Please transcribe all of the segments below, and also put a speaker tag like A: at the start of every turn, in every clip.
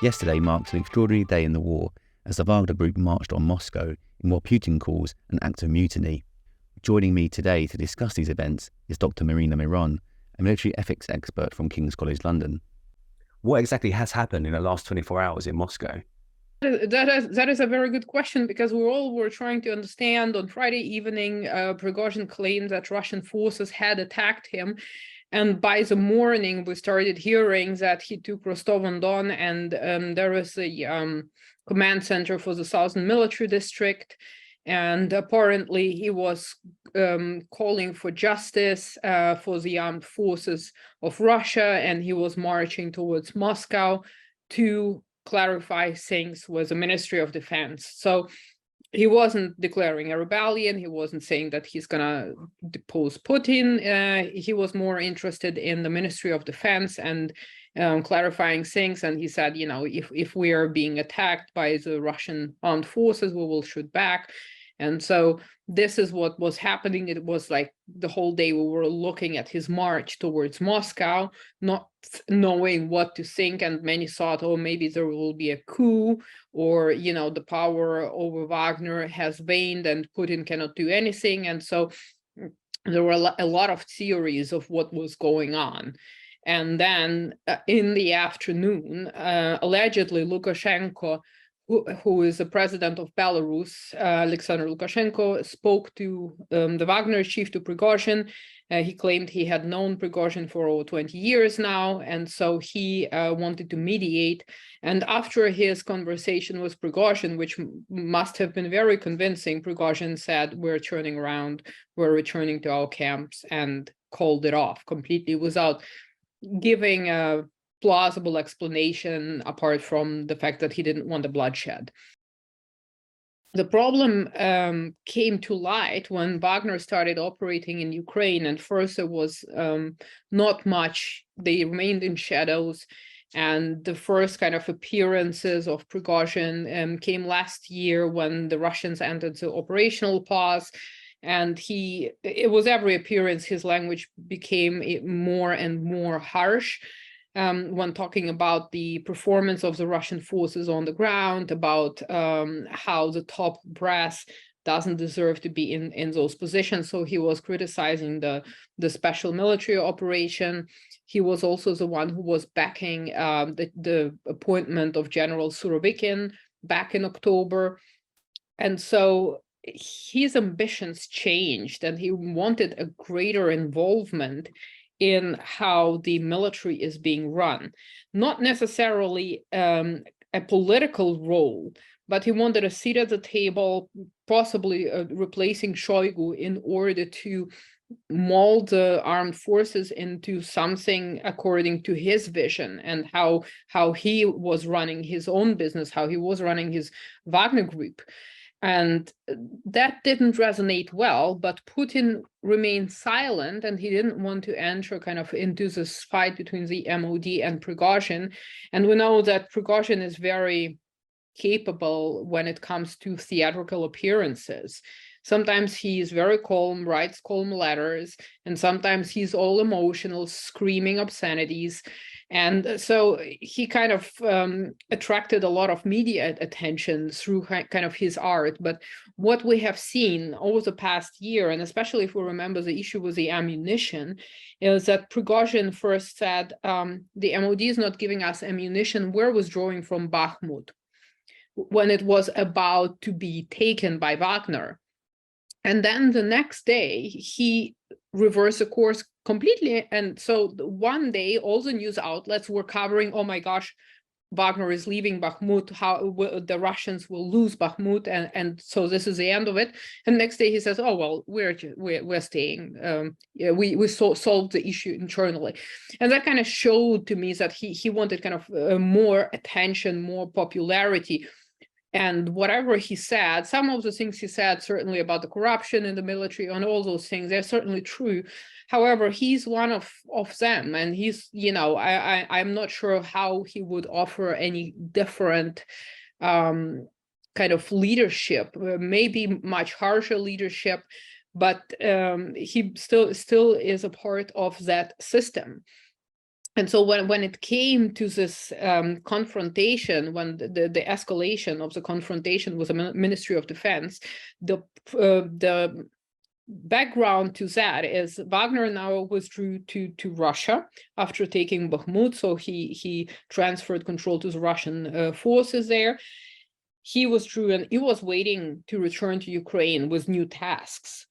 A: Yesterday marked an extraordinary day in the war as the Wagner Group marched on Moscow in what Putin calls an act of mutiny. Joining me today to discuss these events is Dr. Marina Miron, a military ethics expert from King's College London. What exactly has happened in the last 24 hours in Moscow?
B: That is a very good question, because we all were trying to understand. On Friday evening, Prigozhin claimed that Russian forces had attacked him. And by the morning, we started hearing that he took Rostov-on-Don, and there is a command center for the Southern Military District. And apparently he was calling for justice for the armed forces of Russia, and he was marching towards Moscow to clarify things with the Ministry of Defense. So he wasn't declaring a rebellion. He wasn't saying that he's gonna depose Putin. He was more interested in the Ministry of Defense and clarifying things. And he said, you know, if we are being attacked by the Russian armed forces, we will shoot back. And so this is what was happening. It was like the whole day we were looking at his march towards Moscow, not knowing what to think. And many thought, oh, maybe there will be a coup, or, you know, the power over Wagner has waned and Putin cannot do anything. And so there were a lot of theories of what was going on. And then in the afternoon, allegedly Lukashenko, who is the president of Belarus, Alexander Lukashenko, spoke to the Wagner chief, to Prigozhin. He claimed he had known Prigozhin for over 20 years now, and so he wanted to mediate. And after his conversation with Prigozhin, which must have been very convincing, Prigozhin said, we're turning around, we're returning to our camps, and called it off completely without giving a plausible explanation apart from the fact that he didn't want the bloodshed. The problem came to light when Wagner started operating in Ukraine, and first there was not much. They remained in shadows, and the first kind of appearances of Prigozhin came last year when the Russians entered the operational pause. And it was every appearance, his language became more and more harsh. When talking about the performance of the Russian forces on the ground, about how the top brass doesn't deserve to be in those positions. So he was criticizing the special military operation. He was also the one who was backing the appointment of General Surovikin back in October. And so his ambitions changed, and he wanted a greater involvement in how the military is being run. Not necessarily a political role, but he wanted a seat at the table, possibly replacing Shoigu, in order to mold the armed forces into something according to his vision, and how he was running his own business, how he was running his Wagner Group. And that didn't resonate well, but Putin remained silent, and he didn't want to enter kind of into this fight between the MOD and Prigozhin. And we know that Prigozhin is very capable when it comes to theatrical appearances. Sometimes he's very calm, writes calm letters, and sometimes he's all emotional, screaming obscenities. And so he kind of attracted a lot of media attention through kind of his art. But what we have seen over the past year, and especially if we remember the issue with the ammunition, is that Prigozhin first said, the MOD is not giving us ammunition, we're withdrawing from Bakhmut, when it was about to be taken by Wagner. And then the next day, he reversed the course completely. And so one day, all the news outlets were covering, oh my gosh, Wagner is leaving Bakhmut, how the Russians will lose Bakhmut, and so this is the end of it. And next day he says, oh, well, we're staying. We solved the issue internally. And that kind of showed to me that he wanted kind of more attention, more popularity. And whatever he said, some of the things he said, certainly about the corruption in the military and all those things, they're certainly true. However, he's one of them, and he's, you know, I'm not sure how he would offer any different kind of leadership, maybe much harsher leadership, but he still is a part of that system. And so when it came to this confrontation, when the escalation of the confrontation with the Ministry of Defense, the background to that is Wagner now withdrew to Russia after taking Bakhmut. So he transferred control to the Russian forces there. He withdrew and he was waiting to return to Ukraine with new tasks,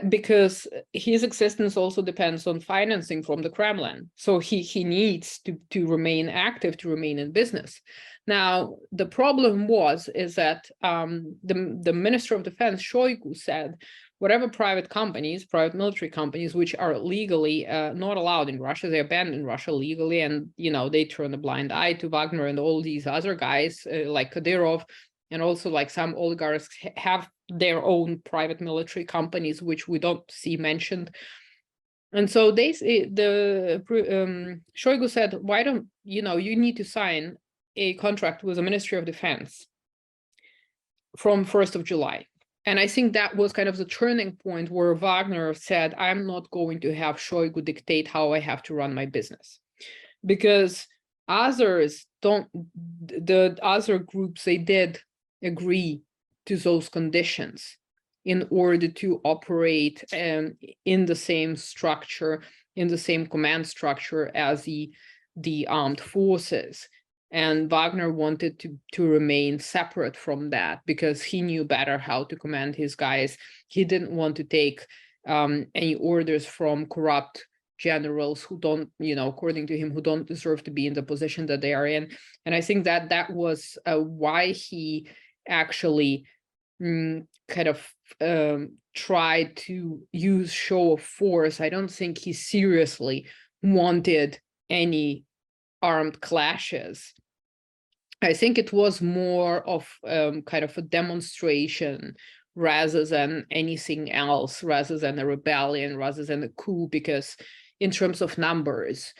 B: because his existence also depends on financing from the Kremlin. So he needs to remain active, to remain in business. Now, the problem is that the Minister of Defense, Shoigu, said whatever private military companies, which are legally not allowed in Russia, they're banned in Russia legally, and they turn a blind eye to Wagner and all these other guys like Kadyrov, and also like some oligarchs have their own private military companies, which we don't see mentioned. And so Shoigu said, why don't, you need to sign a contract with the Ministry of Defense from 1st of July. And I think that was kind of the turning point where Wagner said, I'm not going to have Shoigu dictate how I have to run my business. Because the other groups, they did agree to those conditions in order to operate in the same structure, in the same command structure as the armed forces. And Wagner wanted to remain separate from that because he knew better how to command his guys. He didn't want to take any orders from corrupt generals who don't, according to him, who don't deserve to be in the position that they are in. And I think that was why he actually kind of tried to use show of force. I don't think he seriously wanted any armed clashes. I think it was more of kind of a demonstration rather than anything else, rather than a rebellion, rather than a coup, because in terms of numbers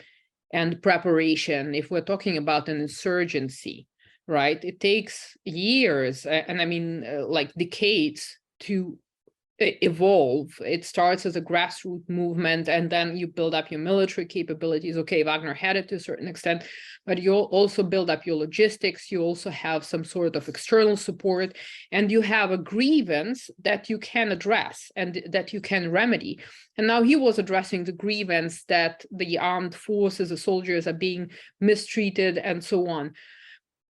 B: and preparation, if we're talking about an insurgency, right, it takes years, and I mean like decades to evolve. It starts as a grassroots movement, and then you build up your military capabilities. Okay, Wagner had it to a certain extent, but you also build up your logistics. You also have some sort of external support, and you have a grievance that you can address and that you can remedy. And now he was addressing the grievance that the armed forces, the soldiers, are being mistreated and so on.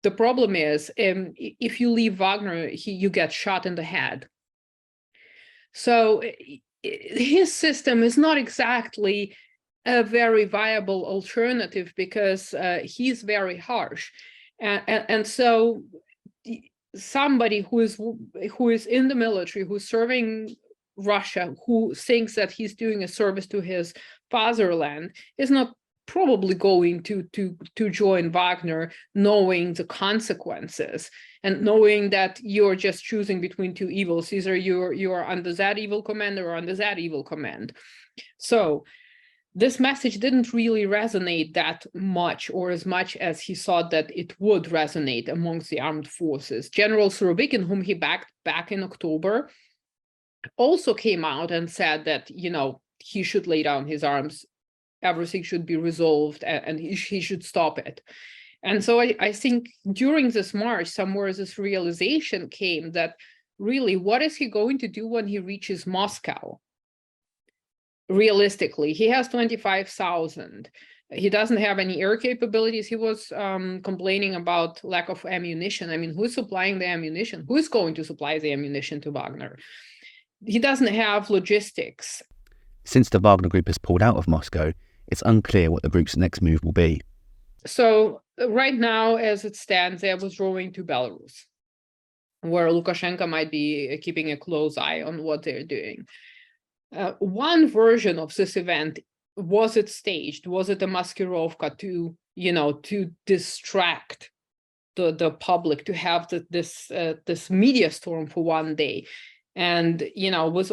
B: The problem is, if you leave Wagner, you get shot in the head. So his system is not exactly a very viable alternative because he's very harsh. And so somebody who is in the military, who's serving Russia, who thinks that he's doing a service to his fatherland, is not probably going to join Wagner, knowing the consequences and knowing that you're just choosing between two evils. Either you're under that evil command or under that evil command. So this message didn't really resonate that much, or as much as he thought that it would resonate amongst the armed forces. General Surovikin, whom he backed back in October, also came out and said that, he should lay down his arms, everything should be resolved, and he should stop it. And so I think during this march, somewhere this realization came that really, what is he going to do when he reaches Moscow? Realistically, he has 25,000. He doesn't have any air capabilities. He was complaining about lack of ammunition. I mean, who's supplying the ammunition? Who's going to supply the ammunition to Wagner? He doesn't have logistics.
A: Since the Wagner Group has pulled out of Moscow, it's unclear what the group's next move will be.
B: So right now, as it stands, they're withdrawing to Belarus, where Lukashenko might be keeping a close eye on what they're doing. One version of this event, was it staged? Was it a maskirovka to distract the public, to have this media storm for one day? And, was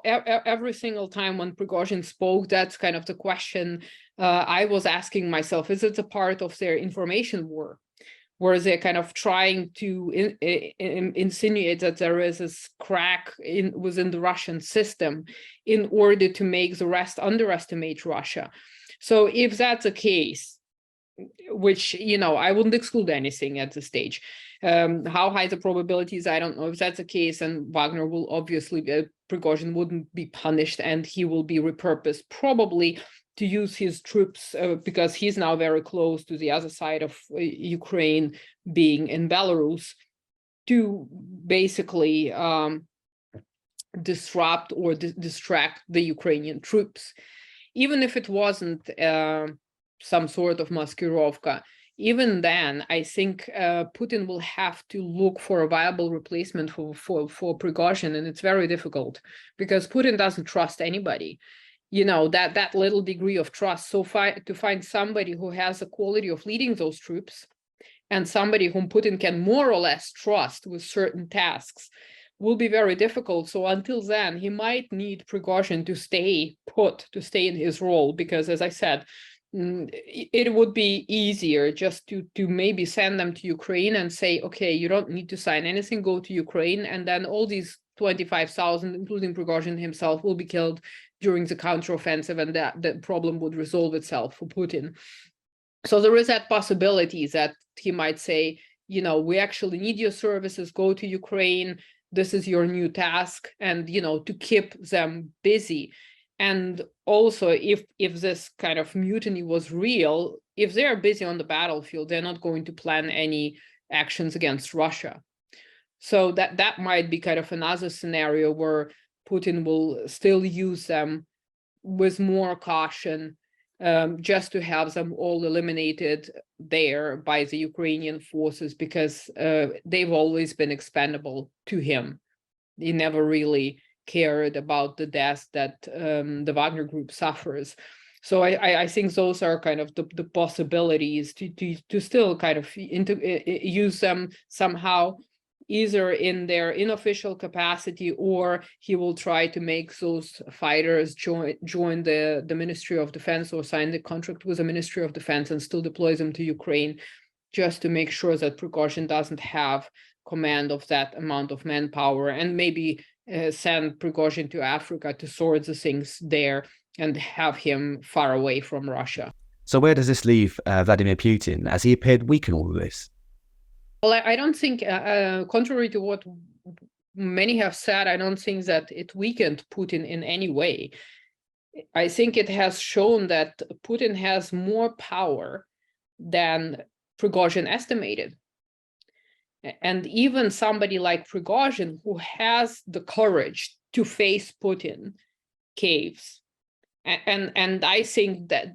B: every single time when Prigozhin spoke, that's kind of the question I was asking myself, is it a part of their information war? Where they're kind of trying to insinuate that there is this crack within the Russian system in order to make the rest underestimate Russia. So if that's the case, which, I wouldn't exclude anything at this stage. How high the probabilities, I don't know. If that's the case, and Wagner will obviously, Prigozhin wouldn't be punished, and he will be repurposed probably to use his troops, because he's now very close to the other side of Ukraine, being in Belarus, to basically disrupt or distract the Ukrainian troops. Even if it wasn't some sort of maskirovka, even then, I think Putin will have to look for a viable replacement for Prigozhin, and it's very difficult because Putin doesn't trust anybody. That little degree of trust. So to find somebody who has the quality of leading those troops and somebody whom Putin can more or less trust with certain tasks will be very difficult. So until then, he might need Prigozhin to stay put, to stay in his role, because as I said, it would be easier just to maybe send them to Ukraine and say, okay, you don't need to sign anything, go to Ukraine, and then all these 25,000, including Prigozhin himself, will be killed during the counteroffensive, and that the problem would resolve itself for Putin. So there is that possibility that he might say, we actually need your services, go to Ukraine, this is your new task, and, to keep them busy. And also, if this kind of mutiny was real, if they're busy on the battlefield, they're not going to plan any actions against Russia. So that might be kind of another scenario where Putin will still use them with more caution, just to have them all eliminated there by the Ukrainian forces, because they've always been expendable to him. He never really cared about the death that the Wagner Group suffers. So I think those are kind of the possibilities to still kind of use them somehow, either in their unofficial capacity, or he will try to make those fighters join the Ministry of Defense or sign the contract with the Ministry of Defense and still deploy them to Ukraine, just to make sure that Prigozhin doesn't have command of that amount of manpower, and maybe send Prigozhin to Africa to sort the things there and have him far away from Russia.
A: So where does this leave Vladimir Putin? Has he appeared weak in all of this?
B: Well, I don't think, contrary to what many have said, I don't think that it weakened Putin in any way. I think it has shown that Putin has more power than Prigozhin estimated. And even somebody like Prigozhin, who has the courage to face Putin, caves. And I think that,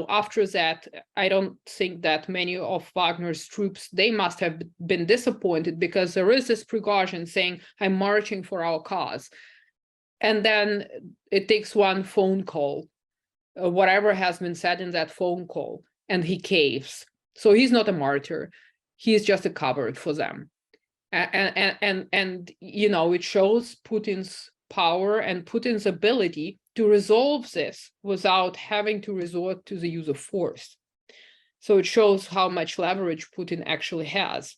B: after that, I don't think that many of Wagner's troops, they must have been disappointed, because there is this Prigozhin saying, I'm marching for our cause. And then it takes one phone call, whatever has been said in that phone call, and he caves. So he's not a martyr. He's just a coward for them. And it shows Putin's power and Putin's ability to resolve this without having to resort to the use of force. So it shows how much leverage Putin actually has.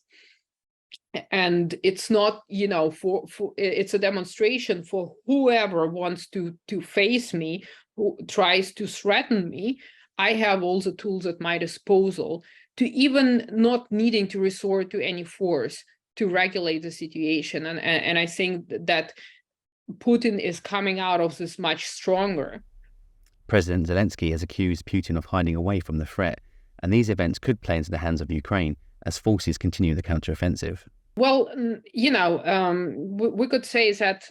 B: And it's not, it's a demonstration for whoever wants to face me, who tries to threaten me. I have all the tools at my disposal to even not needing to resort to any force to regulate the situation. And I think that Putin is coming out of this much stronger.
A: President Zelensky has accused Putin of hiding away from the threat, and these events could play into the hands of Ukraine as forces continue the counteroffensive.
B: Well, we could say that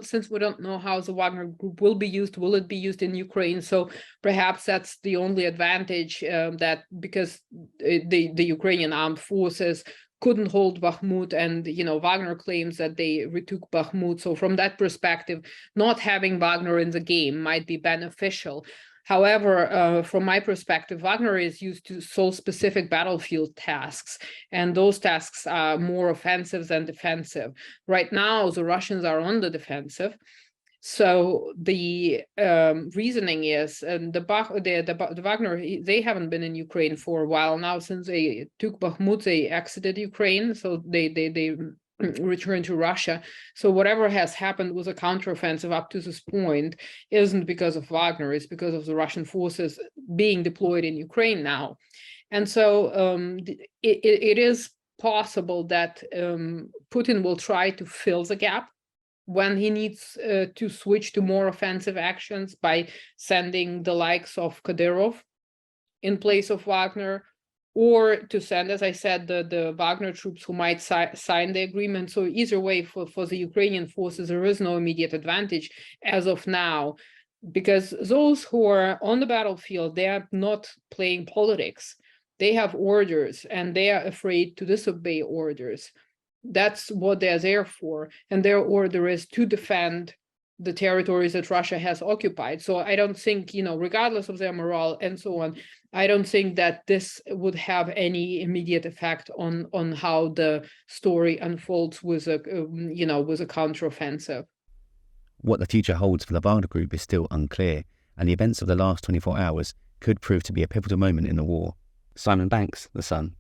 B: since we don't know how the Wagner Group will be used, will it be used in Ukraine? So perhaps that's the only advantage, that because the Ukrainian armed forces couldn't hold Bakhmut, and Wagner claims that they retook Bakhmut. So from that perspective, not having Wagner in the game might be beneficial. However, from my perspective, Wagner is used to solve specific battlefield tasks, and those tasks are more offensive than defensive. Right now, the Russians are on the defensive. So the reasoning is, and the Wagner, they haven't been in Ukraine for a while now. Since they took Bakhmut, they exited Ukraine. So they return to Russia. So whatever has happened with a counteroffensive up to this point isn't because of Wagner, it's because of the Russian forces being deployed in Ukraine now. And so it is possible that Putin will try to fill the gap when he needs to switch to more offensive actions by sending the likes of Kadyrov in place of Wagner, or to send, as I said, the Wagner troops who might sign the agreement. So either way, for the Ukrainian forces, there is no immediate advantage as of now, because those who are on the battlefield, they are not playing politics. They have orders and they are afraid to disobey orders. That's what they're there for. And their order is to defend the territories that Russia has occupied. So I don't think, regardless of their morale and so on, I don't think that this would have any immediate effect on how the story unfolds with a counteroffensive.
A: What the future holds for the Wagner Group is still unclear, and the events of the last 24 hours could prove to be a pivotal moment in the war. Simon Banks, The Sun.